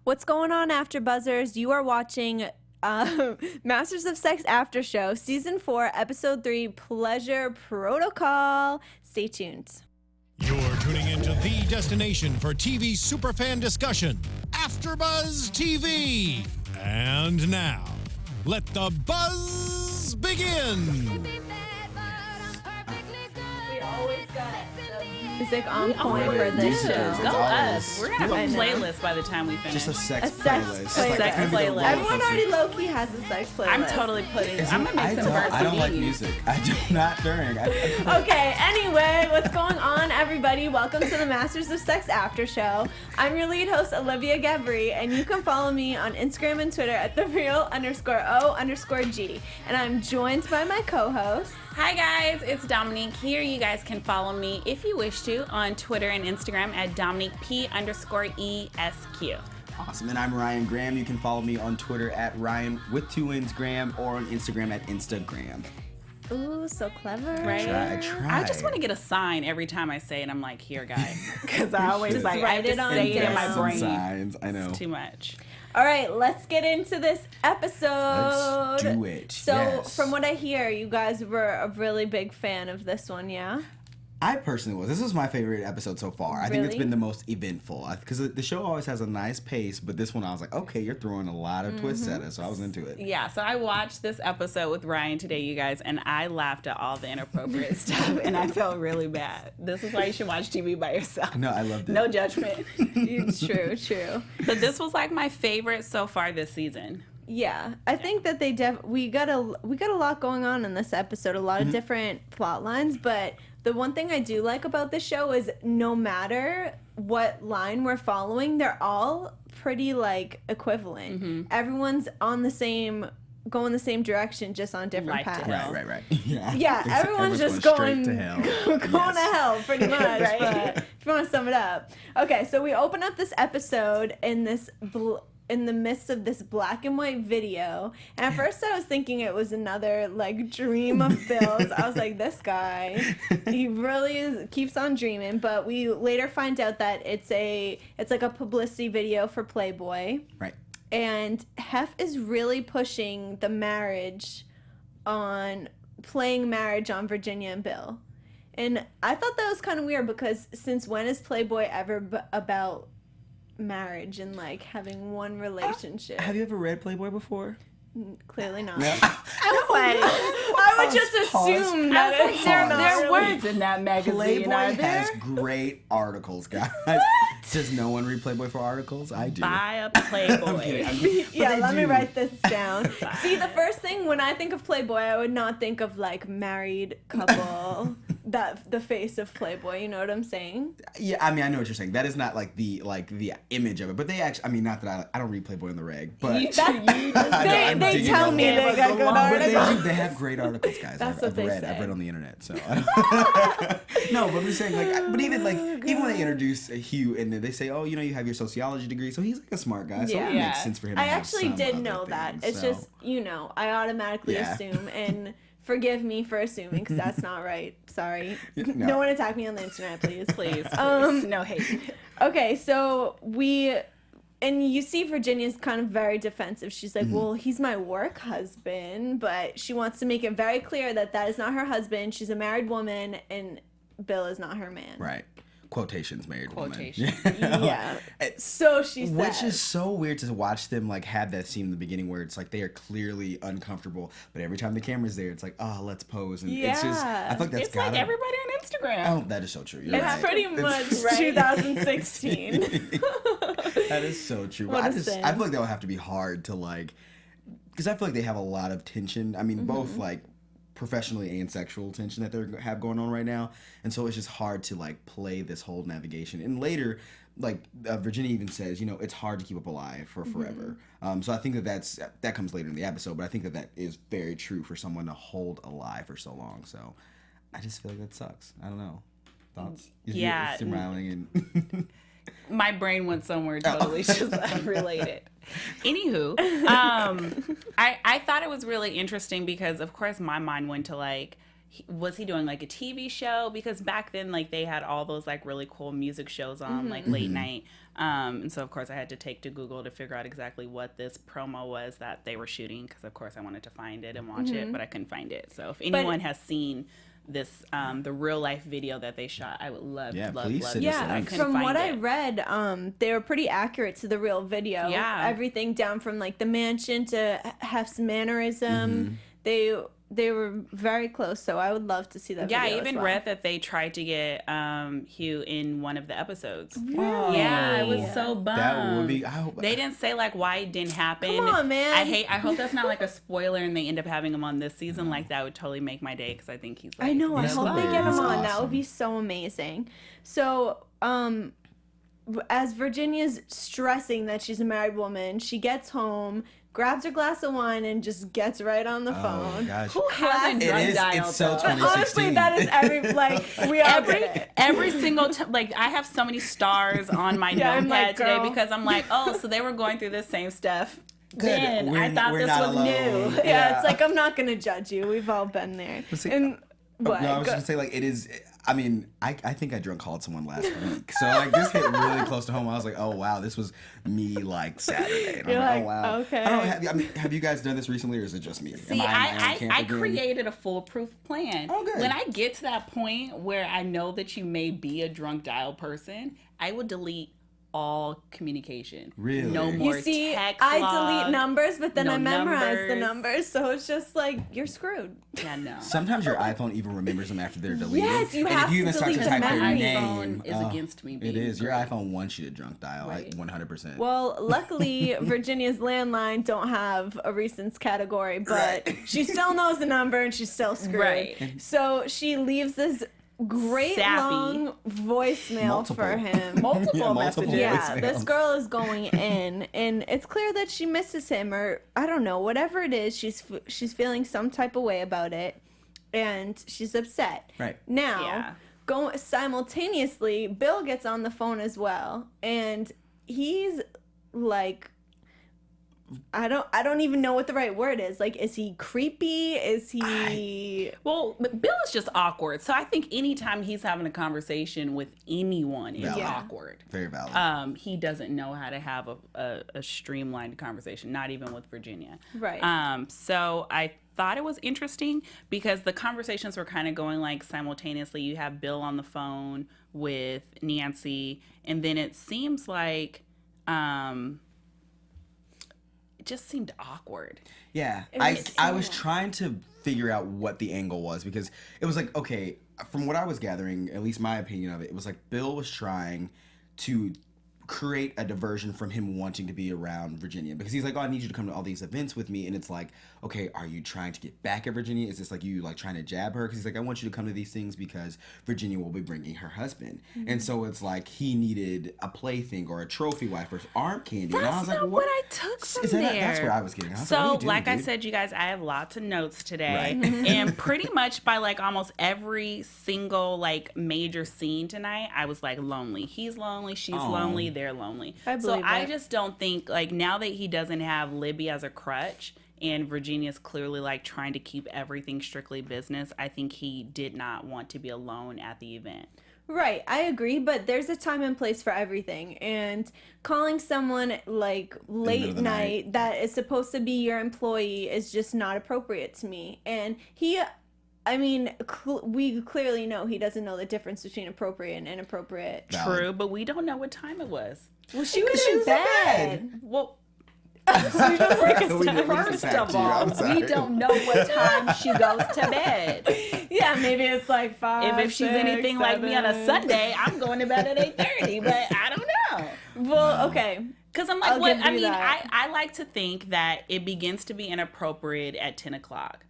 What's going on, AfterBuzzers? You are watching Masters of Sex After Show, Season 4, Episode 3, Pleasure Protocol. Stay tuned. You're tuning into the destination for TV superfan discussion, AfterBuzz TV. And now, let the buzz begin. We always got music on point for this show. Go us. We're going to have a playlist by the time we finish. Just a sex playlist. Sex playlist. Everyone already low-key has a sex playlist. I'm totally putting it. I'm going to make some verses. I don't like music. I do not during. Okay, anyway, what's going on, everybody? Welcome to the Masters of Sex After Show. I'm your lead host, Olivia Gabaree, and you can follow me on Instagram and Twitter at @thereal_O_G. And I'm joined by my co-host. Hi guys, it's Domonique here. You guys can follow me if you wish to on Twitter and Instagram at DomoniqueP_ESQ. Awesome. And I'm Ryan Graham. You can follow me on Twitter at Ryan with 2 N's Graham or on Instagram at Instagram. Ooh, so clever. Right? I try. I just want to get a sign every time I say it. I'm like, here, guys. Because I always Just like, I write just it on say it in my down. brain. Signs. I know. It's too much. All right, let's get into this episode. Let's do it. So, Yes. from what I hear, you guys were a really big fan of this one, yeah? I personally was. This was my favorite episode so far. I think it's Really? been the most eventful because the show always has a nice pace, but this one I was like, okay, you're throwing a lot of twists at us, so I was into it. Yeah, so I watched this episode with Ryan today, you guys, and I laughed at all the inappropriate stuff, and I felt really bad. This is why you should watch TV by yourself. No, I loved it. No judgment. True. But this was like my favorite so far this season. Yeah, I think that we got a lot going on in this episode, a lot of different plot lines, but the one thing I do like about this show is no matter what line we're following, they're all pretty like equivalent. Everyone's going the same direction, just on different Life to paths. hell. Right. Yeah. Yeah, everyone's just going straight to hell. going to hell, pretty much. Right. But if you want to sum it up, okay. So we open up this episode in this in the midst of this black and white video, and at first I was thinking it was another like dream of Bill's. I was like, this guy, he really keeps on dreaming. But we later find out that it's like a publicity video for Playboy. Right. And Hef is really pushing the playing marriage on Virginia and Bill. And I thought that was kind of weird because since when is Playboy ever about marriage and like having one relationship? Have you ever read Playboy before? Clearly not. I was like, I would just assume that it's there are words in that magazine, Playboy are there? has great articles, guys. Does no one read Playboy for articles? I do. Buy a Playboy. Yeah, let me write this down. See, the first thing when I think of Playboy, I would not think of like married couple, the face of Playboy. You know what I'm saying? Yeah, I mean, I know what you're saying. That is not like the image of it, but they actually. I mean, not that I don't read Playboy in the reg, but They tell me they got good articles. They have great articles, guys. That's I've what they read. say. I've read on the internet. So no, but I'm just saying, like, but even when they introduce Hugh and then they say, oh, you know, you have your sociology degree, so he's like a smart guy, so it makes sense for him. I to have actually some did other know that. things, It's so. just, I automatically assume, and forgive me for assuming because that's not right. Sorry. No. No one attack me on the internet, please. Please. No hate. Okay, so and you see Virginia's kind of very defensive. She's like, well, he's my work husband, but she wants to make it very clear that is not her husband. She's a married woman, and Bill is not her man. Right. Quotations, married woman. Yeah. So she says. Which is so weird to watch them like have that scene in the beginning where it's like they are clearly uncomfortable, but every time the camera's there, it's like, oh, let's pose, and it's just. I feel like that's It's like everybody on Instagram. Oh, that is so true. You're It's right. pretty much 2016. That is so true. What I a sin. feel like that would have to be hard to like, because I feel like they have a lot of tension. I mean, both like professionally and sexual tension that they have going on right now, and so it's just hard to like play this whole navigation. And later, like Virginia even says, you know, it's hard to keep up alive for forever. So I think that comes later in the episode, but I think that is very true for someone to hold alive for so long. So I just feel like that sucks. I don't know. Thoughts? Yeah. You're smiling and. My brain went somewhere totally just unrelated. Anywho, I thought it was really interesting because, of course, my mind went to like, was he doing like a TV show? Because back then, like they had all those like really cool music shows on like late night. And so of course I had to take to Google to figure out exactly what this promo was that they were shooting. Because of course I wanted to find it and watch it, but I couldn't find it. So if anyone has seen this, the real life video that they shot, I would love, love it. Yeah, I from what I read, they were pretty accurate to the real video. Yeah. Everything down from like the mansion to Hef's mannerism. They were very close, so I would love to see that video I even as well. read that they tried to get Hugh in one of the episodes. Really? Yeah, I was so bummed. That would be. I hope They didn't say like why it didn't happen. Come on, man. I hope that's not like a spoiler and they end up having him on this season. Like that would totally make my day because I think he's. Like, I know. I He's hope they get him hilarious. on. That Awesome. would be so amazing. So, as Virginia's stressing that she's a married woman, she gets home, grabs her glass of wine, and just gets right on the phone. Gosh. Who hasn't It drug is. dialed? It's so though? 2016. Honestly, that is we all did it. Every single time, like I have so many stars on my Yeah, I'm notepad like, today girl. because I'm like, oh, so they were going through the same stuff. Good. Then I thought We're this not was alone. new. Yeah, it's like I'm not gonna judge you. We've all been there. see, And what? No, I was Go- just gonna say like it is. I mean, I think I drunk called someone last week, so like this hit really close to home. I was like, oh wow, this was me like Saturday. And You're I'm like, oh wow. okay. I don't know, have you guys done this recently, or is it just me? See, on I camp again? created a foolproof plan. Oh, good. When I get to that point where I know that you may be a drunk dial person, I will delete all communication. Really? No more You see, text I log, delete numbers, but then no I memorize the numbers. numbers, so it's just like you're screwed. Yeah, no. Sometimes your iPhone even remembers them after they're deleted. Yes, you and have if you to even start to delete type the their memory. name, iPhone is against me It being is. Your great. iPhone wants you to drunk dial, like 100%. Well, luckily, Virginia's landline don't have a recents category, but she still knows the number and she's still screwed. Right. So she leaves this great Sappy. long voicemail Multiple. for him. Multiple Yeah, multiple messages. Yeah, voicemails. this girl is going in, and it's clear that she misses him, or I don't know, whatever it is. She's feeling some type of way about it, and she's upset. Right. Now, Yeah. simultaneously, Bill gets on the phone as well, and he's like, I don't even know what the right word is. Like, is he creepy? Is he? Well, but Bill is just awkward. So I think anytime he's having a conversation with anyone is Valid. awkward. Very valid. He doesn't know how to have a streamlined conversation, not even with Virginia. Right. So I thought it was interesting because the conversations were kind of going like simultaneously. You have Bill on the phone with Nancy, and then it seems like it just seemed awkward. Yeah, was I was trying to figure out what the angle was because it was like, okay, from what I was gathering, at least my opinion of it was like Bill was trying to create a diversion from him wanting to be around Virginia because he's like, oh, I need you to come to all these events with me, and it's like, okay, are you trying to get back at Virginia? Is this like you like trying to jab her? Because he's like, I want you to come to these things because Virginia will be bringing her husband, and so it's like he needed a plaything or a trophy wife or arm candy, and I was That's like, not what I took from there. That's where I was getting. I was So, like, what are you doing, like I dude? said, you guys, I have lots of notes today. Right. And pretty much by like almost every single like major scene tonight, I was like lonely. He's lonely, she's lonely, they're lonely. I So believe I that. just don't think like now that he doesn't have Libby as a crutch and Virginia's clearly like trying to keep everything strictly business, I think he did not want to be alone at the event. Right, I agree, but there's a time and place for everything. And calling someone like late of the night that is supposed to be your employee is just not appropriate to me. And we clearly know he doesn't know the difference between appropriate and inappropriate. Valid. True, but we don't know what time it was. Well, she was in bed. Well, We didn't first fact of you, I'm all, sorry. we don't know what time she goes to bed. Yeah, maybe it's like 5. If she's 6, anything like me on a 7. Sunday, I'm going to bed at 8:30, but I don't know. Well, okay. Because I'm like, I'll what? give I you mean, that. I like to think that it begins to be inappropriate at 10 o'clock.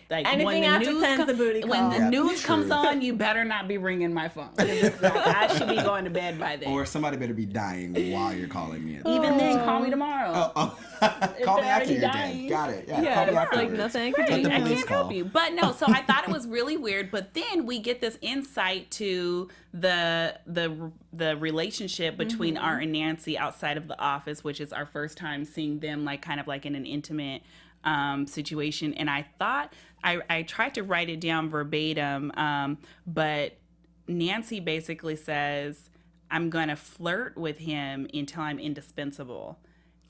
Like Anything after 10 is a booty When call. the Yeah, news true. comes on, you better not be ringing my phone. 'Cause it's like, I should be going to bed by then. Or somebody better be dying while you're calling me. Even then, call me tomorrow. Call me they're after you're dying. dead. Got it. Yeah, Yeah, call me it's like afterwards. nothing I can Right, do. the I police can't help call. you. But no, so I thought it was really weird. But then we get this insight to the relationship between Art and Nancy outside of the office, which is our first time seeing them like kind of like in an intimate situation. And I thought, I tried to write it down verbatim, but Nancy basically says, I'm going to flirt with him until I'm indispensable.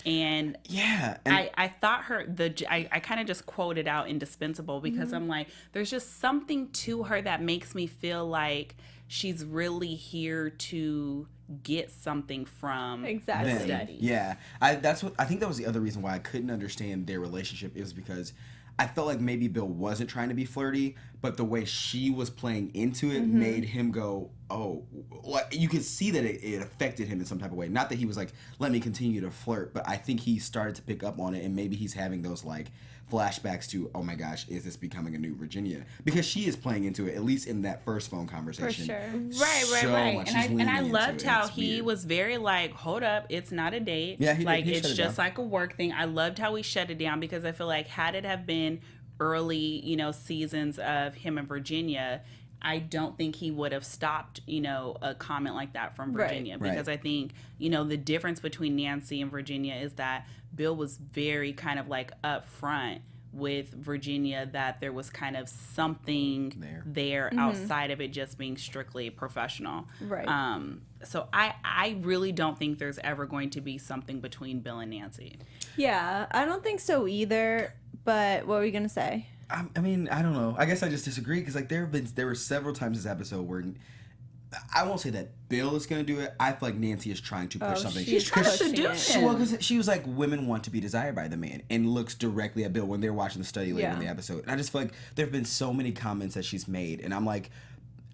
And yeah, I thought I kind of just quoted out indispensable because I'm like, there's just something to her that makes me feel like she's really here to get something from the study. Yeah, I think that was the other reason why I couldn't understand their relationship, is because I felt like maybe Bill wasn't trying to be flirty, but the way she was playing into it made him go, oh, like, you could see that it affected him in some type of way. Not that he was like, let me continue to flirt, but I think he started to pick up on it, and maybe he's having those like flashbacks to, oh my gosh, is this becoming a new Virginia? Because she is playing into it, at least in that first phone conversation. For sure. Right. And I loved how he was very like, hold up, it's not a date. Yeah, it's just like a work thing. I loved how he shut it down, because I feel like had it have been early, seasons of him and Virginia, I don't think he would have stopped, a comment like that from Virginia. Right. Because I think, the difference between Nancy and Virginia is that Bill was very kind of like upfront with Virginia, that there was kind of something there outside of it just being strictly professional. Right. So I really don't think there's ever going to be something between Bill and Nancy. Yeah, I don't think so either. But what were you going to say? I mean, I don't know. I guess I just disagree, because like there were several times this episode where I won't say that Bill is going to do it. I feel like Nancy is trying to push something. She's trying to seduce him. Well, because she was like, women want to be desired by the man, and looks directly at Bill when they're watching the study later in the episode. And I just feel like there have been so many comments that she's made, and I'm like,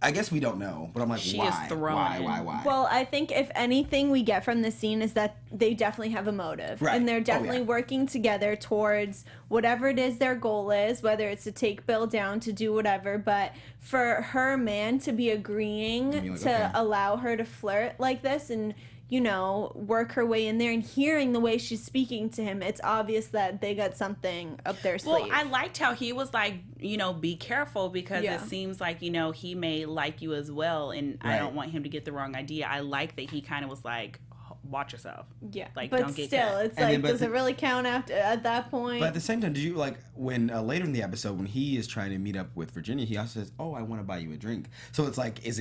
I guess we don't know, but I'm like, she why? Is thrown Why? Well, I think if anything we get from this scene is that they definitely have a motive. Right. And they're definitely working together towards whatever it is their goal is, whether it's to take Bill down, to do whatever. But for her man to be agreeing to allow her to flirt like this and, work her way in there, and hearing the way she's speaking to him, it's obvious that they got something up their sleeve. Well, I liked how he was like, be careful, because it seems like, he may like you as well, and I don't want him to get the wrong idea. I like that he kind of was like, watch yourself. Yeah. Like, but don't get still, cut. it's like, does it really count at that point? But at the same time, did you like when later in the episode when he is trying to meet up with Virginia, he also says, "Oh, I want to buy you a drink." So it's like, is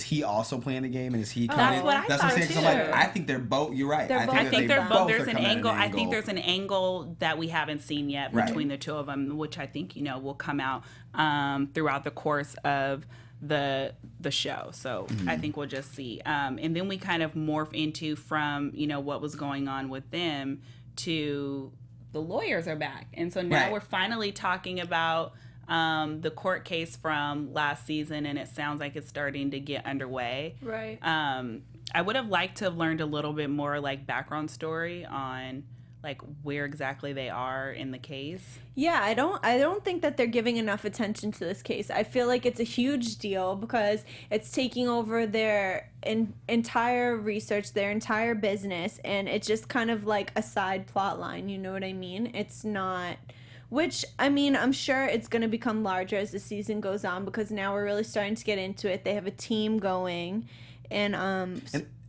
he also playing the game, and is he? That's what I thought I'm saying. 'Cause I'm like, I think they're both. You're right. I think they're both. There's an angle. I think there's an angle that we haven't seen yet between the two of them, which I think will come out throughout the course of the show. So I think we'll just see. And then we kind of morph into from, what was going on with them to the lawyers are back. And so now we're finally talking about the court case from last season, and it sounds like it's starting to get underway. Right. I would have liked to have learned a little bit more like background story on like where exactly they are in the case. Yeah, I don't think that they're giving enough attention to this case. I feel like it's a huge deal because it's taking over their entire research, their entire business, and it's just kind of like a side plot line, you know what I mean? It's not, which, I mean, I'm sure it's going to become larger as the season goes on, because now we're really starting to get into it. They have a team going, and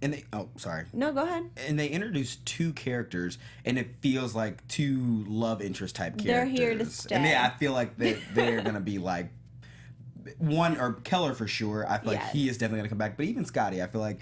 they, sorry. No, go ahead. And they introduced two characters, and it feels like two love interest type characters. They're here to stay. And I feel like they're going to be like, one, or Keller for sure. I feel like he is definitely going to come back. But even Scotty, I feel like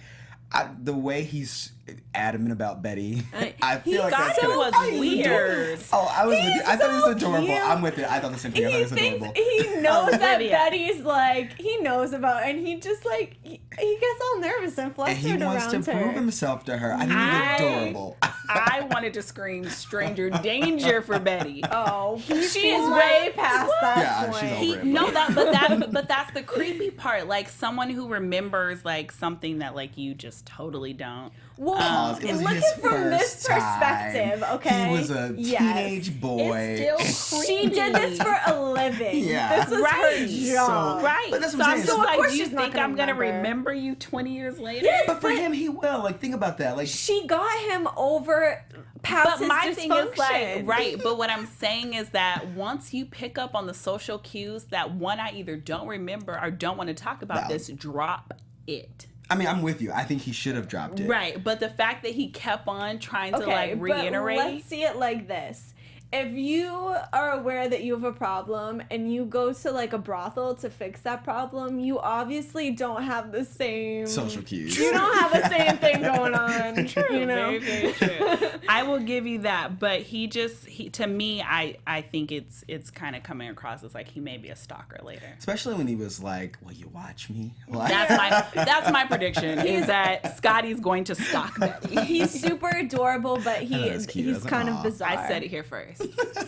the way he's adamant about Betty, I feel like that's gonna, was weird. I was with you. I thought it was adorable. Cute. I'm with it. I thought the same thing. I thought it was adorable. He knows that Betty's like, he knows about, and he just like, he gets all nervous and flustered around her. And he wants to prove himself to her. I think it's adorable. I wanted to scream stranger danger for Betty. Oh, she's way past that point. She's over it. But that's the creepy part. Like someone who remembers like something that like you just totally don't. Well, look at it from this perspective, okay? He was a teenage boy. It's still creepy. She did this for a living. Yeah. This was her job. But that's what so I'm saying. So of course do you she's not think gonna I'm going to remember. remember you 20 years later? Yes, but for him, he will. Like, think about that. Like, she got him over past his my dysfunction. thing is like, right, but what I'm saying is that once you pick up on the social cues that one, I either don't remember or don't want to talk about this, drop it. I mean, I'm with you. I think he should have dropped it. Right, but the fact that he kept on trying to like reiterate. But let's see it like this. if you are aware that you have a problem and you go to like a brothel to fix that problem, you obviously don't have the same social cues. You don't have the same thing going on. True, you know? very, very true. I will give you that, but he to me, I think it's kind of coming across as like he may be a stalker later. Especially when he was like, "Will you watch me?" Like, That's my prediction is that Scotty's going to stalk Betty. He's super adorable, but he's kind of bizarre. I said it here first.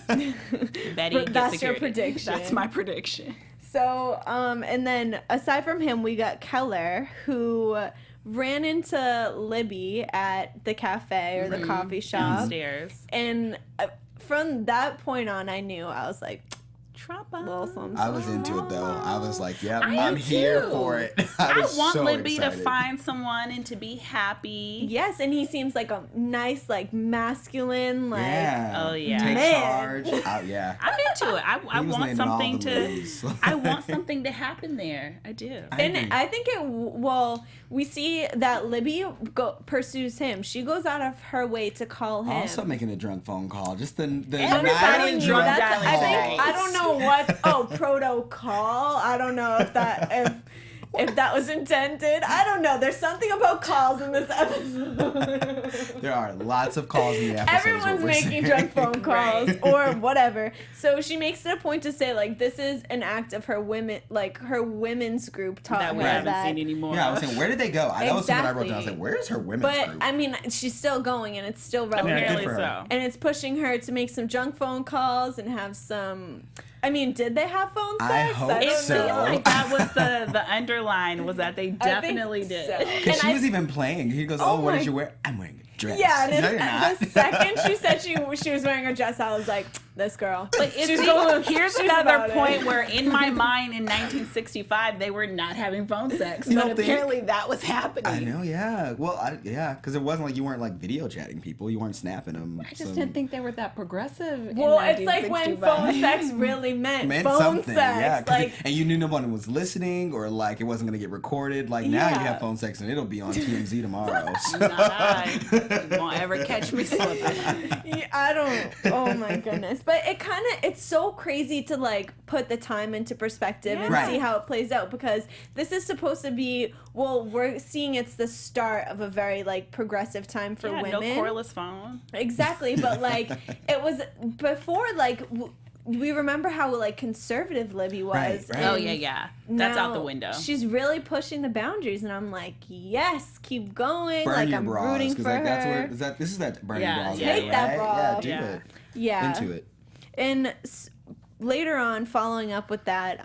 Betty gets that's security. your prediction. That's my prediction. So, and then aside from him, we got Keller, who ran into Libby at the cafe or the coffee shop. Downstairs. And from that point on, I knew, I was like, trouble. I was into it though. I was like, "Yep, I am I'm here too. for it." I was want so Libby excited. to find someone and to be happy. yes, and he seems like a nice, like masculine, like Yeah. Oh, yeah. Take Man. charge. Yeah. I'm into it. I He was want landing all something the to. moves. I want something to happen there. I do. And agree. I think we see that Libby pursues him. She goes out of her way to call him. Also making a drunk phone call. Just the Everybody nightly knew drunk that. call. I think I don't know what protocol. I don't know if that was intended. I don't know. There's something about calls in this episode. There are lots of calls in the episode. Everyone's making drunk phone calls or whatever. So she makes it a point to say like this is an act of her women's group taught That we her haven't that. seen anymore. Yeah, I was saying, where did they go? That was something I wrote down. I was Exactly. like, where's her women's But group? I mean, she's still going, and it's still relevant. Apparently good for her. so. And it's pushing her to make some drunk phone calls and have some. I mean, did they have phone sex? I hope don't It so. seemed know. like that was the underline was that they I think definitely did. so. Because And she I- was even playing. He goes, Oh "Oh, what my- did you wear?" "I'm wearing a dress." Yeah, and No, you're not. the second she said she was wearing a dress, I was like, this girl. But She's it's, going- here's she's another about it. point where in my mind in 1965 they were not having phone sex, You but don't think? apparently that was happening. I know, yeah. Well, because it wasn't like you weren't like video chatting people. You weren't snapping them. I just didn't think they were that progressive. Well, in it's like when 1965. phone sex really meant phone something. sex. Yeah, 'cause like, and you knew no one was listening, or like it wasn't gonna get recorded. Like now you Yeah. have phone sex and it'll be on TMZ tomorrow. So. Not I. You won't ever catch me slipping. yeah, I don't. Oh my goodness! But it's so crazy to like put the time into perspective and Right. see how it plays out, because this is supposed to be. Well, we're seeing it's the start of a very like progressive time for Yeah, women. no cordless phone. Exactly, but like it was before. Like we remember how like conservative Libby was. Right, right. Oh and yeah. That's out now the window. She's really pushing the boundaries, and I'm like, yes, keep going. Burn like your I'm bras, rooting 'cause, for like, that's her. where this is that burn Yeah, your bras. take right? that bra Yeah, off. do Yeah. it. Yeah. Into it. And later on, following up with that,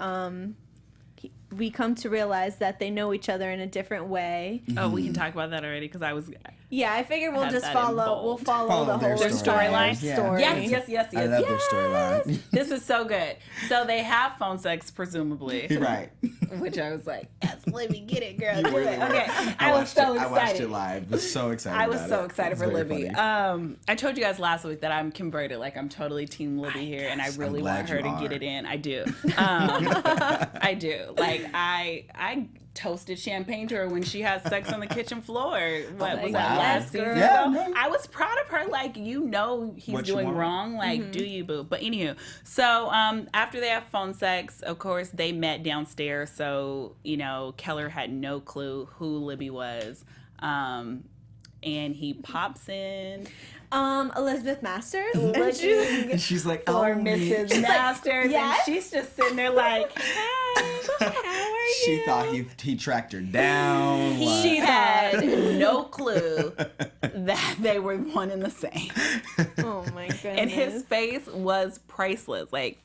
we come to realize that they know each other in a different way. Oh, we can talk about that already because I was. Yeah, I figured we'll Had just that in follow. bold. We'll follow Follow the their whole storyline. Yeah. story. Yes. I love their storyline. This is so good. So they have phone sex, presumably. You're right. Which I was like, yes, Libby, get it, girl. You Do really it. were. Okay. I was so excited. I watched it live. Was so excited. I was about so it. excited It's for very Libby. funny. I told you guys last week that I'm converted. Like I'm totally team Libby here, and I really glad want her you to are. get it in. I do. I do. Like I toasted champagne to her when she had sex on the kitchen floor. What was that wow. last season? Yeah, ago? no. I was proud of her. Like he's What you doing want. wrong. Like do you, boo? But anywho, so after they have phone sex, of course they met downstairs. So Keller had no clue who Libby was. And he pops in. Elizabeth Masters. And she's like, Or "Oh, Mrs. me." Masters, yes. and she's just sitting there like, "Hey, how are you?" She thought he tracked her down. She like- had no clue that they were one and the same, Oh my goodness. and his face was priceless, like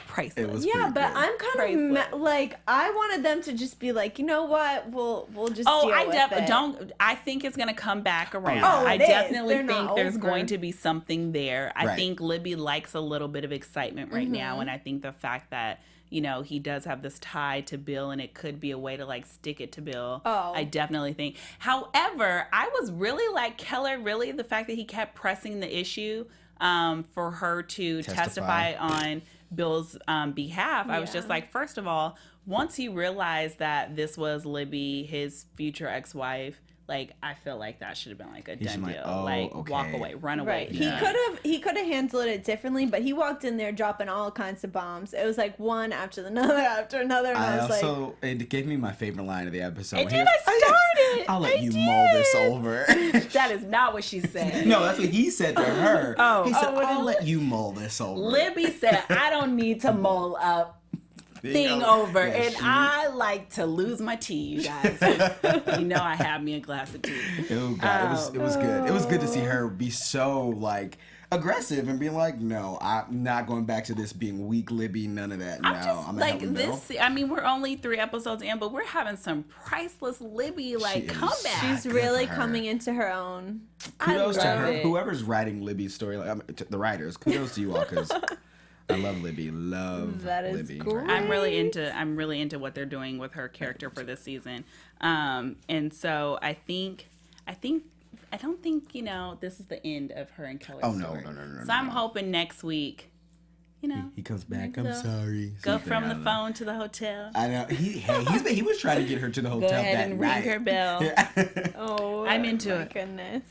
priceless. It was Yeah, pretty but good. I'm kind Priceless. of like I wanted them to just be like, you know what? We'll just Oh, deal with it. don't. I think it's gonna come back around. Oh, I it is. definitely They're not think there's over. going to be something there. I Right. think Libby likes a little bit of excitement right now, and I think the fact that he does have this tie to Bill, and it could be a way to like stick it to Bill. Oh. I definitely think. However, I was really like Keller. Really, the fact that he kept pressing the issue for her to testify on Bill's behalf. I was just like, first of all, once he realized that this was Libby, his future ex-wife, like I feel like that should have been like a He done should deal. like, oh, Walk okay. away, run away. Right. Yeah. He could have handled it differently, but he walked in there dropping all kinds of bombs. It was like one after another after another, and I was like, it gave me my favorite line of the episode. It He did. was, I started. I'll let you mull this over. That is not what she said. No, that's what he said to her. Oh. He said, Oh, what I'll did- let you mull this over. Libby said, I don't need to mull up thing know, over, yeah, and she- I like to lose my tea, you guys. You know I have me a glass of tea. Oh God, it was good. It was good to see her be so like aggressive and being like, no, I'm not going back to this being weak Libby, none of that. No, I'm just I'm like helping Bill. this. I mean, we're only 3 episodes in, but we're having some priceless Libby like She is. comeback. she's good really for her. coming into her own. Kudos to love her. it. Whoever's writing Libby's story, the writers, kudos to you all because I love Libby. That is Libby. great. I'm really into what they're doing with her character for this season. And so I don't think, this is the end of her and Kelly's Oh, no, story. no. So I'm hoping next week, He comes back. Maybe I'm they'll sorry. go Something, from I the don't know. phone to the hotel. I know. He was trying to get her to the hotel Go ahead that and night. ring her bell. Yeah. Oh, I'm into my it. goodness.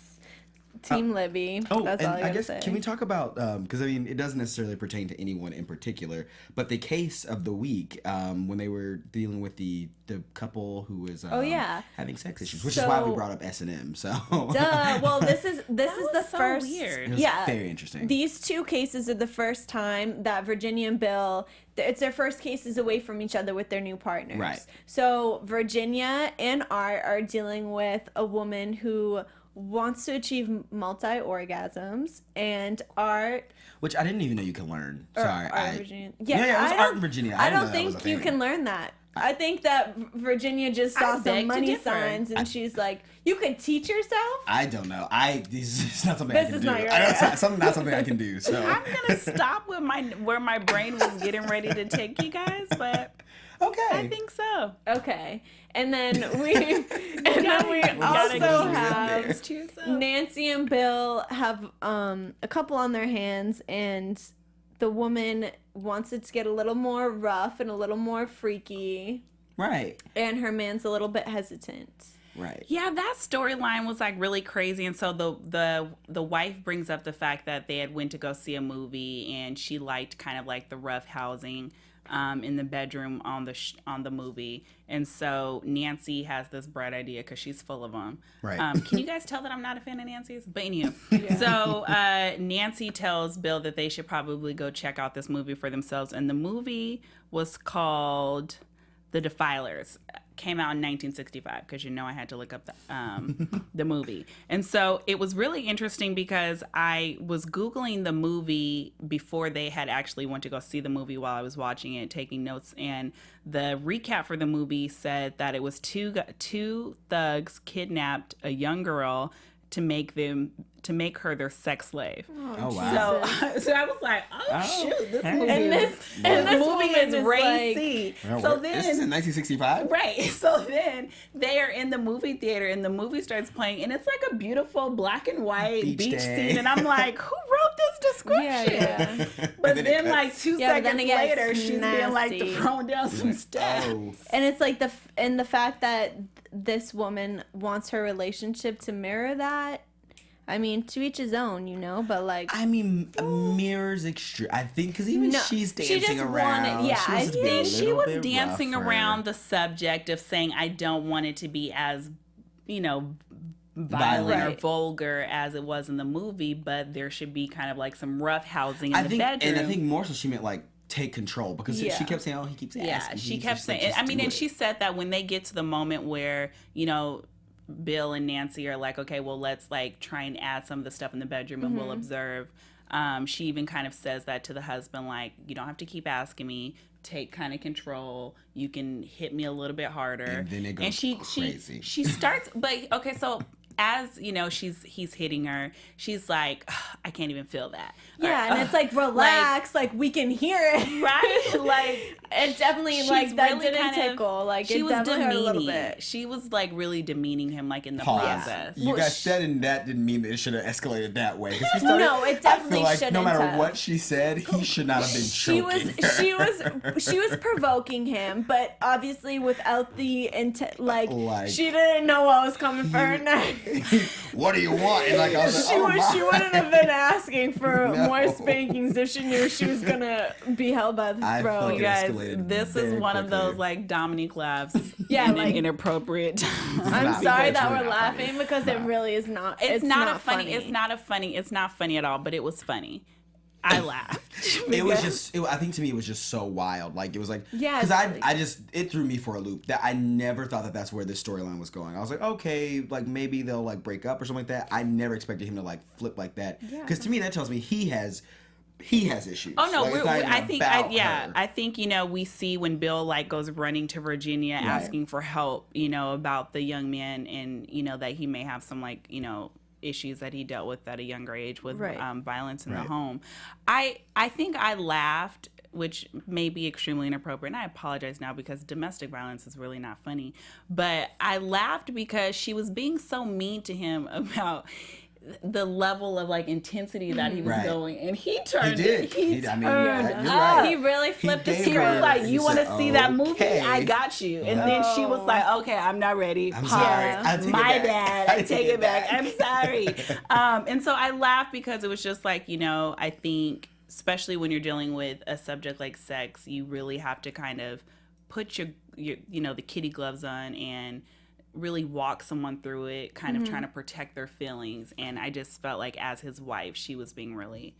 Team Libby. Oh, That's all and I I gotta guess say. can we talk about because I mean it doesn't necessarily pertain to anyone in particular, but the case of the week when they were dealing with the couple who was yeah. having sex issues, which is why we So- brought up S&M. So Duh. Well, this is the was so first. weird. it was Yeah. very interesting. These 2 cases are the first time that Virginia and Bill, it's their first cases away from each other with their new partners. Right. So Virginia and Art are dealing with a woman who wants to achieve multi-orgasms, and Art... Which I didn't even know you could learn. or Sorry. Art and Virginia. Yeah, it was I Art don't- and Virginia. I didn't know don't that was think a you thing. can learn that. I think that Virginia just I saw beg some to money differ. signs, and she's like, you could teach yourself? I don't know. This is not something This I can is do. not your- Not something I can do. So I'm gonna stop with where my brain was getting ready to take you guys, but okay. I think so. Okay. And then we gotta also keep have this to yourself. Nancy and Bill have a couple on their hands, and the woman wants it to get a little more rough and a little more freaky, Right. and her man's a little bit hesitant. Right. Yeah, that storyline was like really crazy, and so the wife brings up the fact that they had went to go see a movie, and she liked kind of like the rough housing in the bedroom on the movie, and so Nancy has this bright idea because she's full of them. Right. Can you guys tell that I'm not a fan of Nancy's? But anyway, so Nancy tells Bill that they should probably go check out this movie for themselves, and the movie was called The Defilers. Came out in 1965 because I had to look up the movie. And so it was really interesting because I was Googling the movie before they had actually went to go see the movie while I was watching it, taking notes. And the recap for the movie said that it was two thugs kidnapped a young girl to make her their sex slave. Oh wow. So I was like, shoot, this movie And is, this movie woman is is racy. So then this is in 1965. Right. So then they are in the movie theater and the movie starts playing and it's like a beautiful black and white Beach beach day. scene. And I'm like, who wrote this description? Yeah. But And then then it like cuts. 2 Yeah, but then seconds it gets later, she's being like nasty. throwing down some stuff. Oh. And it's like the fact that this woman wants her relationship to mirror that. I mean, to each his own, but like. I mean, mirrors extreme. I think because even No, she's she dancing just around. wanted- yeah, she I was think being a She little was bit dancing rougher. around the subject of saying, I don't want it to be as, violent or Right. vulgar as it was in the movie, but there should be kind of like some rough housing in the bedroom. And I think more so she meant like take control because Yeah. she kept saying, "Oh, he keeps asking." yeah, she He's kept just like, saying, "Just do and it." she said that when they get to the moment where, Bill and Nancy are like, okay, well, let's like try and add some of the stuff in the bedroom and we'll observe. She even kind of says that to the husband, like, you don't have to keep asking me. Take kind of control. You can hit me a little bit harder. And then it goes crazy. She starts, but okay, so as he's hitting her, she's like, "Ugh, I can't even feel that. Yeah, Or, and it's like, relax, like we can hear it. right? Like, it definitely She's like that really didn't kind of- tickle. Like she it was definitely hurt a little demeaning. bit. She was like really demeaning him, like in the Pause. process. You Well, guys said, and that didn't mean that it should have escalated that way. 'Cause he started- No, it I definitely feel like no shouldn't matter have. what she said, he should not have been She choking. she was provoking him, but obviously without the intent. Like she Like- didn't know what was coming for her next. What do you want? And like I was like, She wouldn't have been asking for No. more spankings if she knew she was gonna be held by the I throat. fucking- You guys, escalated this is very one of those quickly. like Dominique laughs Yeah, in like- an inappropriate time. I'm not- sorry it's that really we're not funny. laughing because it really is not. It's not a funny. funny. It's not funny at all. But it was funny. I laughed. It was just, I think to me, it was just so wild. Like, it was like, Yeah, because it's like- it threw me for a loop. That I never thought that that's where this storyline was going. I was like, okay, like maybe they'll like break up or something like that. I never expected him to like flip like that. Yeah. Because to me, that tells me he has issues. Oh no, Like, it's not even I think about her. I think we see when Bill like goes running to Virginia asking for help, about the young man and that he may have some like issues that he dealt with at a younger age with Right. violence in the Right. home. I think I laughed, which may be extremely inappropriate, and I apologize now because domestic violence is really not funny. But I laughed because she was being so mean to him about the level of like intensity that he was Right. going, and he He turned did. it. He I mean, turned you're up. right. He really flipped his gave He her- was like, he "You want to said, see that movie? "Okay." I got you." And then she was like, "Okay, I'm not ready. I'm Pause. sorry. I take it My back. bad. I take it back. I'm sorry." And so I laughed because it was just like, I think, especially when you're dealing with a subject like sex, you really have to kind of put your the kitty gloves on and really walk someone through it, kind of trying to protect their feelings. And I just felt like as his wife, she was being really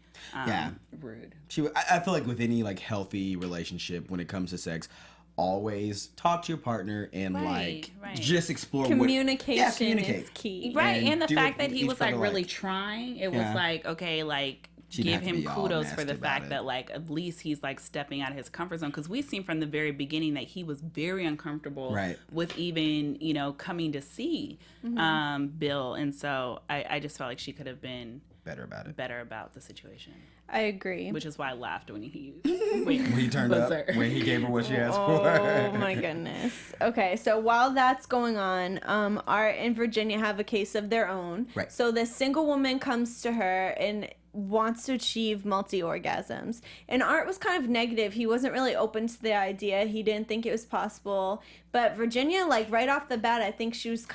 rude. I feel like with any like healthy relationship when it comes to sex, always talk to your partner and Right, like right. just explore Communication what communicate. is key. Right, and the do fact it that he each was like other really like. trying, it Yeah. was like, okay, like She give didn't have to him be all kudos for nasty the about fact it. that like at least he's like stepping out of his comfort zone, because we've seen from the very beginning that he was very uncomfortable Right. with even coming to see Bill, and so I just felt like she could have been Better about it. better about the situation, I agree. which is why I laughed when he When he turned up, Buzzer. when he gave her what she asked Oh for. my goodness. Okay, so while that's going on, Art and Virginia have a case of their own. Right. So this single woman comes to her and wants to achieve multi-orgasms. And Art was kind of negative. He wasn't really open to the idea. He didn't think it was possible. But Virginia, like right off the bat, I think she was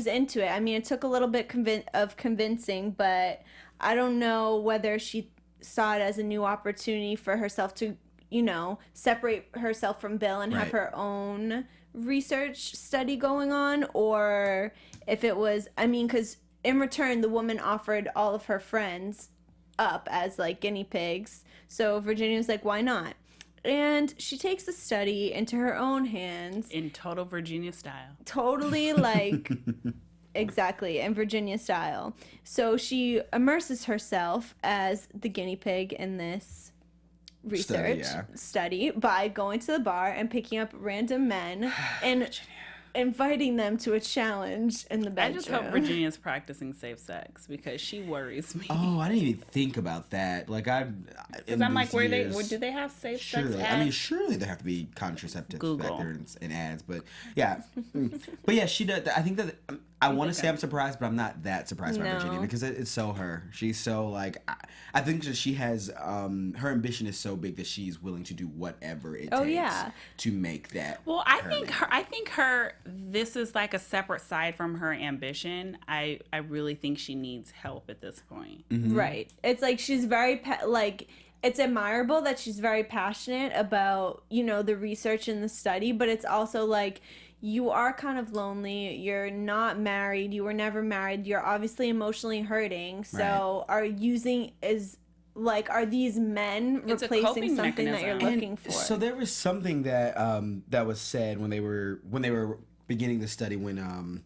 into it. I mean, it took a little bit of convincing, but I don't know whether she saw it as a new opportunity for herself to, separate herself from Bill and have Right. her own research study going on, or if it was, because in return, the woman offered all of her friends up as like guinea pigs. So Virginia was like, why not? And she takes the study into her own hands. in total Virginia style. Totally like exactly in Virginia style. So she immerses herself as the guinea pig in this research study by going to the bar and picking up random men and inviting them to a challenge in the I bedroom. just hope Virginia's practicing safe sex because she worries me. Oh, I didn't even think about that. Like Because I'm like, do they have safe Surely, sex I mean, ads? surely there have to be contraceptives Google. back there and ads, but yeah, but yeah, she does. I think that I want to say I'm surprised, but I'm not that surprised by No. Virginia because it's so her. She's so like, I think that she has her ambition is so big that she's willing to do whatever it Oh, takes yeah. to make that. Well, I think her this is like a separate side from her ambition. I really think she needs help at this point. Right. It's like she's very it's admirable that she's very passionate about, the research and the study, but it's also like you are kind of lonely. You're not married. You were never married. You're obviously emotionally hurting. So are these men It's a replacing coping something that you're mechanism. looking for? So there was something that that was said when they were beginning the study, when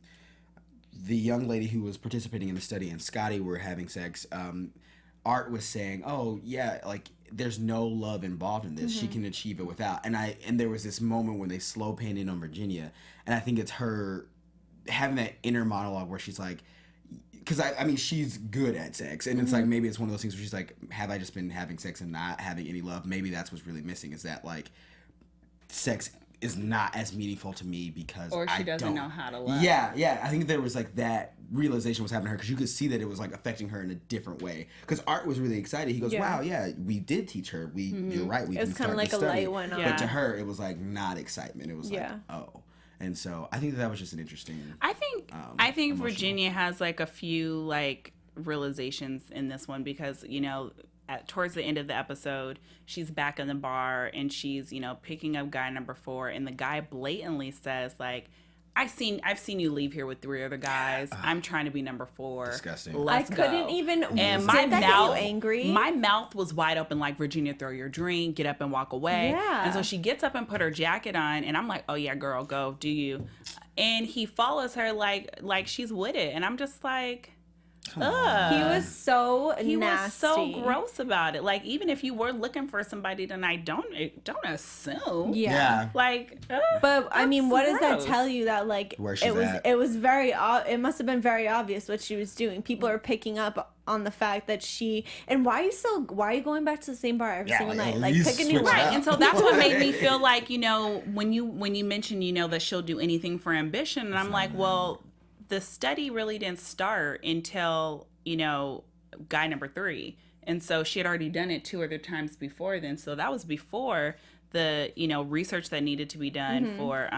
the young lady who was participating in the study and Scotty were having sex. Art was saying, "Oh yeah, like there's no love involved in this. She can achieve it without." And there was this moment when they slow panned in on Virginia, and I think it's her having that inner monologue where she's like, because I mean, she's good at sex, and it's like maybe it's one of those things where she's like, have I just been having sex and not having any love? Maybe that's what's really missing, is that like sex is not as meaningful to me because or she I doesn't don't know how to love. Yeah. I think there was like that realization was happening to her, because you could see that it was like affecting her in a different way. Because Art was really excited. He goes, "Wow, yeah, we did teach her. You're right. We it was kind of like a light one. But to her, it was like not excitement. It was like, oh. And so I think that was just an interesting. I think emotional. Virginia has like a few like realizations in this one, because towards the end of the episode, she's back in the bar and she's picking up guy number 4, and the guy blatantly says like, I've seen you leave here with 3 other guys. I'm trying to be number 4. Disgusting. Let's I couldn't go. even. And Did my that mouth, get you angry? My mouth was wide open, like, Virginia, throw your drink, get up and walk away. Yeah. And so she gets up and put her jacket on, and I'm like, oh yeah, girl, go, do you? And he follows her like she's with it, and I'm just like, ugh. He was so He nasty. was so gross about it. Like, even if you were looking for somebody tonight, don't assume. Yeah. Like, But I mean, what does that gross. tell you? That like Where she's it was at. it was very it must have been very obvious what she was doing. People are picking up on the fact that and why are you going back to the same bar every single night? Like, you pick a new switch one. it right. up. And so that's what made me feel like, when you mentioned, that she'll do anything for ambition, and I'm like, well, the study really didn't start until guy number 3, and so she had already done it 2 other times before then. So that was before the research that needed to be done for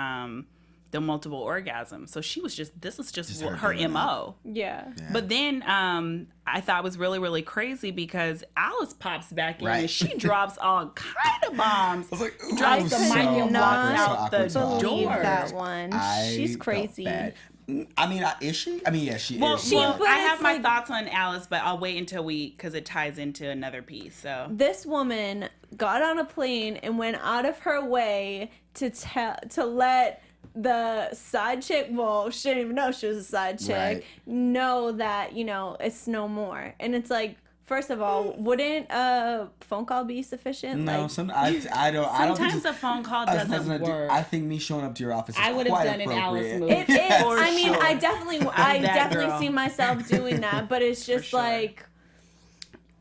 the multiple orgasms. So she was this is just her MO. Yeah. But then I thought it was really, really crazy because Alice pops back in and she drops all kind of bombs. I was like, ooh, drops the mic and walks out the Believe door. that one. She's felt crazy. bad. I mean, is she? I mean, yeah, she Well, is. well, but I it's have my like- thoughts on Alice, but I'll wait until because it ties into another piece. So This woman got on a plane and went out of her way to let the side chick, well, she didn't even know she was a side chick, Right. know that, it's no more. And it's like, first of all, wouldn't a phone call be sufficient? No, Like, I don't. I don't sometimes think a phone call I was doesn't gonna do- work. I think me showing up to your office is I would have quite done an Alice appropriate. move. it is. For I mean, sure. I definitely girl. see myself doing that, but it's just sure. like,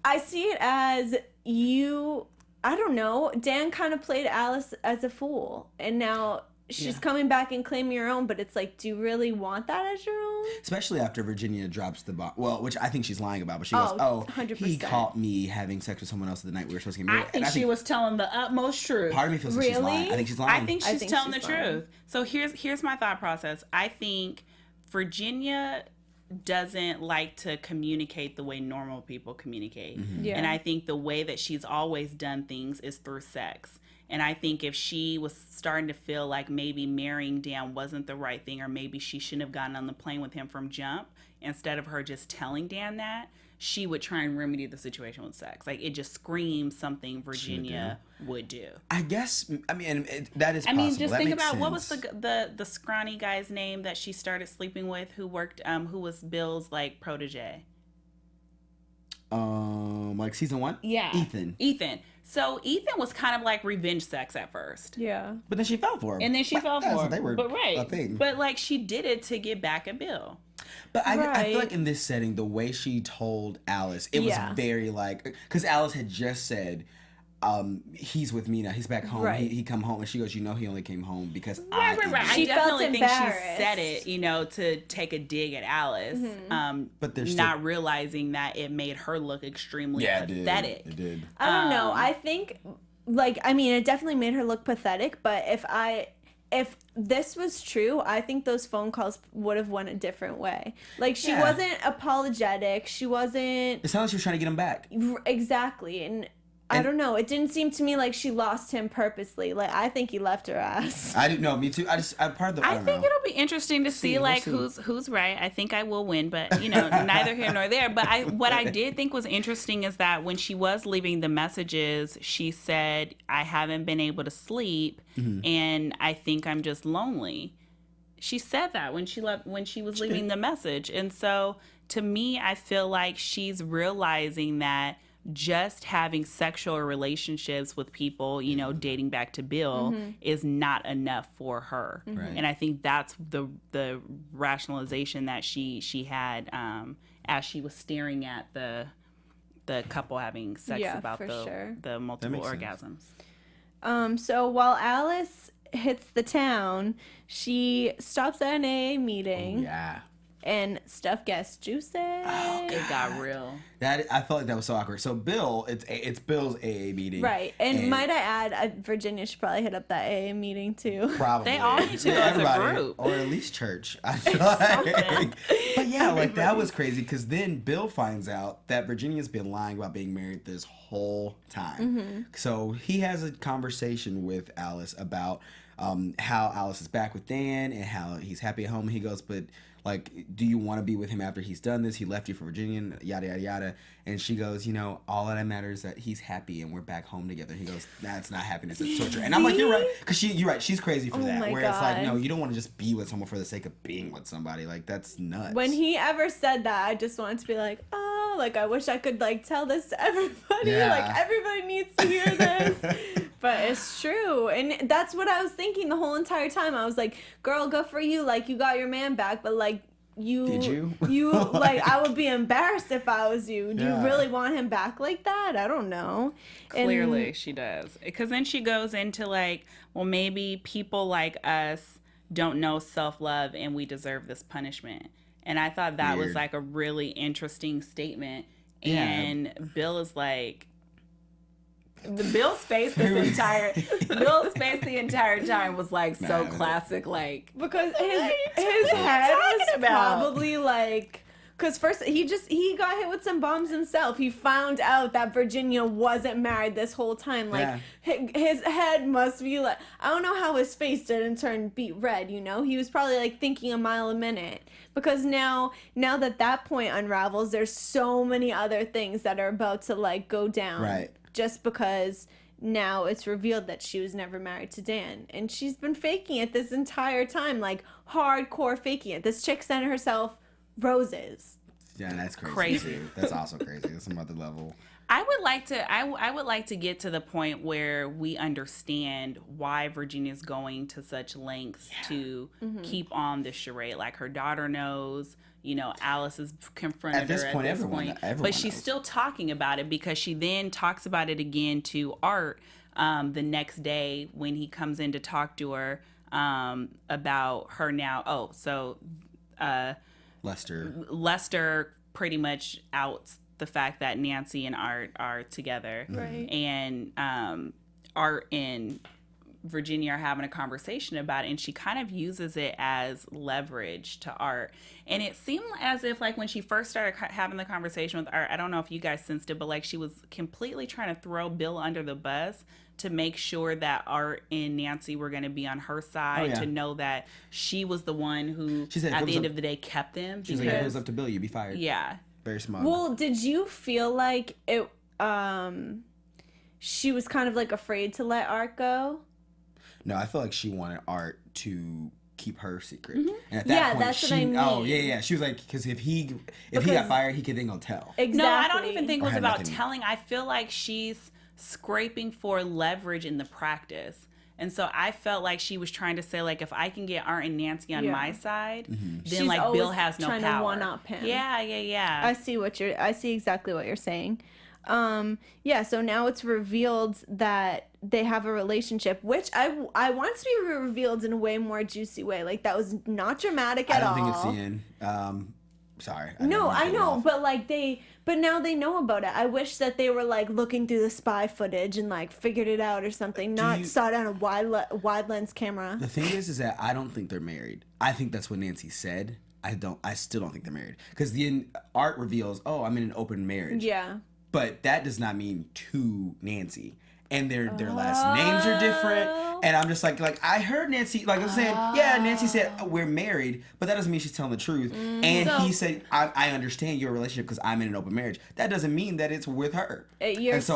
I see it as I don't know, Dan kind of played Alice as a fool, and now she's coming back and claiming your own, but it's like, do you really want that as your own? Especially after Virginia drops the bomb. Well, which I think she's lying about, but she goes, Oh, "Oh, 100%. he caught me having sex with someone else the night we were supposed to get I married." think And she was telling the utmost truth. Part of me feels like she's Really? lying. I think she's lying. I think she's telling she's the lying. truth. So here's my thought process. I think Virginia doesn't like to communicate the way normal people communicate. Yeah. And I think the way that she's always done things is through sex. And I think if she was starting to feel like maybe marrying Dan wasn't the right thing, or maybe she shouldn't have gotten on the plane with him from jump, instead of her just telling Dan that, she would try and remedy the situation with sex. Like, it just screams something Virginia would do. I guess. I mean, that is. I mean, possible. just That think makes about what was sense. the scrawny guy's name that she started sleeping with, who worked, who was Bill's like protege. Like season 1. Yeah, Ethan. So Ethan was kind of like revenge sex at first, Yeah. But then she fell for him. and then she fell Yeah, so for they him. were But a thing. but like she did it to get back at Bill. But I feel Right. like in this setting, the way she told Alice, it was Yeah. very like, because Alice had just said, he's with me now. He's back home. Right. He come home, and she goes, "You know, he only came home because Right. She I felt definitely think she embarrassed. said it, to take a dig at Alice. But there's not realizing that it made her look extremely pathetic. It did. I don't know. I think, it definitely made her look pathetic, but if this was true, I think those phone calls would have went a different way. Like, she Yeah. wasn't apologetic. She wasn't It sounds like she was trying to get him back. exactly. And I don't know. It didn't seem to me like she lost him purposely. Like, I think he left her ass. I didn't know. Me too. I'm part of the. I I don't think know. it'll be interesting to see we'll like see. who's right. I think I will win, but neither here nor there. But what I did think was interesting is that when she was leaving the messages, she said, "I haven't been able to sleep, and I think I'm just lonely." She said that when she was leaving the message, and so to me, I feel like she's realizing that just having sexual relationships with people, you know, dating back to Bill is not enough for her. Right. And I think that's the rationalization that she had as she was staring at the couple having sex about the multiple orgasms. So while Alice hits the town, she stops at an AA meeting. Oh, yeah. And stuff gets juicy. Oh, it got real. I felt like that was so awkward. So Bill, it's Bill's AA meeting, right? And might I add, Virginia should probably hit up that AA meeting too. Probably they all need to go as a group, or at least church. I feel like. But yeah, like that was crazy because then Bill finds out that Virginia's been lying about being married this whole time. So he has a conversation with Alice about how Alice is back with Dan and how he's happy at home. He goes, but like, do you want to be with him after he's done this? He left you for Virginia, and yada, yada, yada. And she goes, you know, all that matters is that he's happy and we're back home together. He goes, that's not happiness, it's torture. And I'm like, you're right. Because you're right. She's crazy for that. Where it's like, no, you don't want to just be with someone for the sake of being with somebody. Like, that's nuts. When he ever said that, I just wanted to be like, oh, like, I wish I could, like, tell this to everybody. Yeah. Like, everybody needs to hear this. But it's true. And that's what I was thinking the whole entire time. I was like, girl, good for you. Like, you got your man back, but, like, did you? Like, I would be embarrassed if I was you. Do you really want him back like that? I don't know. Clearly, she does. Because then she goes into, like, well, maybe people like us don't know self-love and we deserve this punishment. And I thought that was, like, a really interesting statement. Yeah. And Bill is like... Bill's face the entire time was like so classic, like because his head was probably like, because first he got hit with some bombs himself. He found out that Virginia wasn't married this whole time. Like his head must be like, I don't know how his face didn't turn beet red. You know, he was probably like thinking a mile a minute. Because now that point unravels, there's so many other things that are about to like go down. Right. Just because now it's revealed that she was never married to Dan. And she's been faking it this entire time, like hardcore faking it. This chick sent herself roses. Yeah, that's crazy. That's also crazy. That's some other level. I would like to get to the point where we understand why Virginia's going to such lengths to keep on this charade. Like her daughter knows, you know, Alice has confronted her at this point, but she's still talking about it because she then talks about it again to Art the next day when he comes in to talk to her about her now. Lester pretty much outs the fact that Nancy and Art are together. Right. And Art and Virginia are having a conversation about it, and she kind of uses it as leverage to Art. And it seemed as if, like, when she first started having the conversation with Art, I don't know if you guys sensed it, but, like, she was completely trying to throw Bill under the bus to make sure that Art and Nancy were going to be on her side, to know that she was the one who, at the end of the day, kept them. She's like, if it was up to Bill, you'd be fired. Yeah. Very smart. Well, did you feel like it? She was kind of like afraid to let Art go. No, I feel like she wanted Art to keep her secret. Mm-hmm. And at that point, that's what I mean. Oh, yeah. She was like, because if he got fired, he could then go tell. Exactly. No, I don't even think it was about telling. I feel like she's scraping for leverage in the practice. And so I felt like she was trying to say, like, if I can get Art and Nancy on my side, then, she's like, Bill has no trying power. To one-up him. Yeah. I see exactly what you're saying. So now it's revealed that they have a relationship, which I want it to be revealed in a way more juicy way. Like, that was not dramatic at all. I don't think it's the end. Sorry. No, I know, but now they know about it. I wish that they were like looking through the spy footage and like figured it out or something. Saw it on a wide lens camera. The thing is that I don't think they're married. I think that's what Nancy said. I still don't think they're married because the Art reveals, oh, I'm in an open marriage. Yeah. But that does not mean to Nancy. And their last names are different. And I'm just like I heard Nancy, like I was saying, Nancy said we're married, but that doesn't mean she's telling the truth. And he said, I understand your relationship because I'm in an open marriage. That doesn't mean that it's with her. That is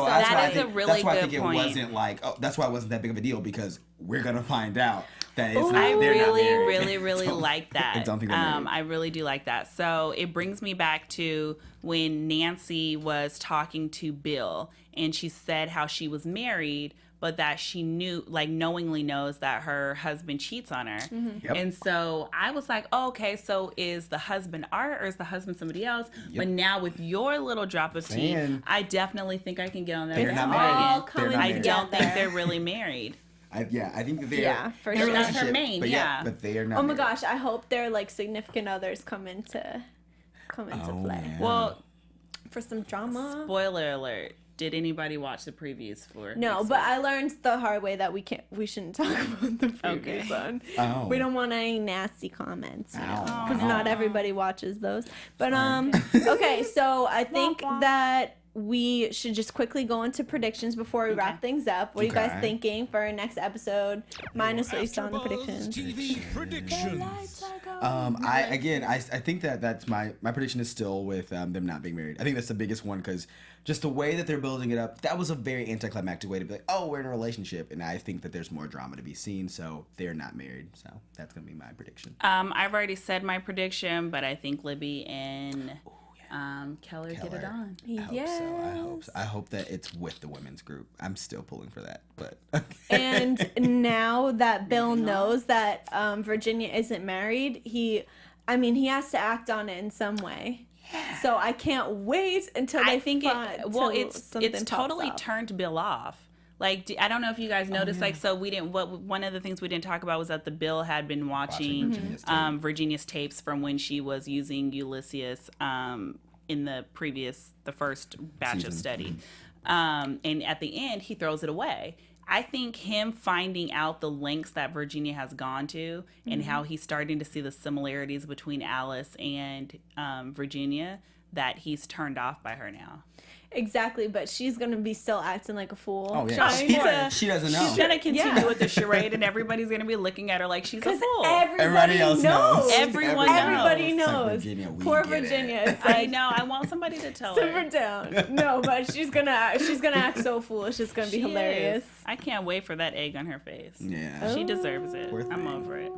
a really good point. It wasn't like, that's why it wasn't that big of a deal because we're gonna find out that it's I not, they're not married. really like that. Don't think they're married. I really do like that. So it brings me back to when Nancy was talking to Bill, and she said how she was married, but that she knew, like, knowingly knows that her husband cheats on her. Yep. And so I was like, oh, okay, so is the husband Art or is the husband somebody else? Yep. But now with your little drop of tea, Man. I definitely think I can get on that. They're not all married. coming They're not I married. don't think they're really married. I think that they're for in a sure. That's her relationship, main, but yeah. but they are not. Oh my married. gosh, I hope their like significant others come into Oh, play man. Well, for some drama. spoiler alert. Did anybody watch the previews for No, next but week? I learned the hard way that we shouldn't talk about the previous Okay. one. Oh. We don't want any nasty comments, Ow. because not everybody watches those. But okay, so I think that we should just quickly go into predictions before we wrap things up. What are you guys Okay. thinking for our next episode? Minus what you saw in the AfterBuzz predictions. TV predictions. I think that's my prediction is still with them not being married. I think that's the biggest one because just the way that they're building it up, that was a very anticlimactic way to be like, oh, we're in a relationship, and I think that there's more drama to be seen, so they're not married. So that's gonna be my prediction. I've already said my prediction, but I think Libby and Keller get it on. I hope so. I hope that it's with the women's group. I'm still pulling for that, but And now that Bill knows that Virginia isn't married, he has to act on it in some way. So I can't wait until they I think it's pops totally up. turned Bill off. Like, I don't know if you guys noticed. Like, so we didn't. One of the things we didn't talk about was that the Bill had been watching Virginia's tapes from when she was using Ulysses in the first batch of study. And at the end, he throws it away. I think him finding out the lengths that Virginia has gone to and how he's starting to see the similarities between Alice and Virginia, that he's turned off by her now. Exactly, but she's gonna be still acting like a fool. oh yeah, trying she doesn't know. She's gonna continue Yeah. with the charade, and everybody's gonna be looking at her like she's a fool. Everybody else knows. Everyone Everybody knows. It's like, knows. Virginia, we Poor get it. Virginia. It's I like, know. I want somebody to tell simmer her. down. No, but she's gonna act so foolish. It's gonna be She hilarious. is. I can't wait for that egg on her face. Yeah. She deserves it. Poor I'm thing. over it.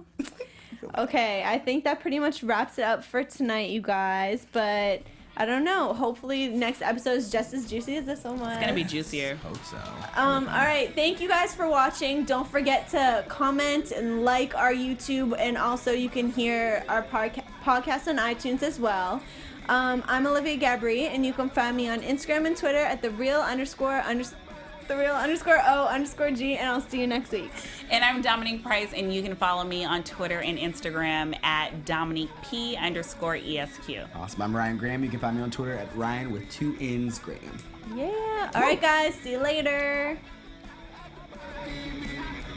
Okay, I think that pretty much wraps it up for tonight, you guys. But I don't know. Hopefully, next episode is just as juicy as this one was. It's gonna be juicier. Hope so. All right. Thank you guys for watching. Don't forget to comment and like our YouTube, and also you can hear our podcast on iTunes as well. I'm Olivia Gabaree, and you can find me on Instagram and Twitter at @the_O_G, and I'll see you next week. And I'm Domonique Price, and you can follow me on Twitter and Instagram at DominiqueP_ESQ. Awesome. I'm Ryan Graham. You can find me on Twitter at Ryan with 2 N's Graham. Yeah. All right, guys. See you later.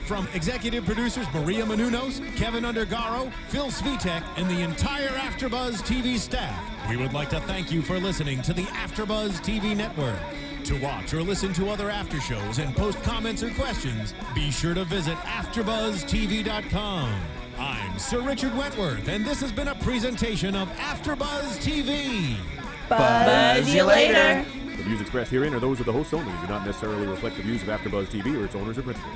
From executive producers Maria Menounos, Kevin Undergaro, Phil Svitek, and the entire AfterBuzz TV staff, we would like to thank you for listening to the AfterBuzz TV network. To watch or listen to other after shows and post comments or questions, be sure to visit AfterBuzzTV.com. I'm Sir Richard Wentworth, and this has been a presentation of AfterBuzz TV. Buzz you later. The views expressed herein are those of the hosts only and do not necessarily reflect the views of AfterBuzz TV or its owners or principals.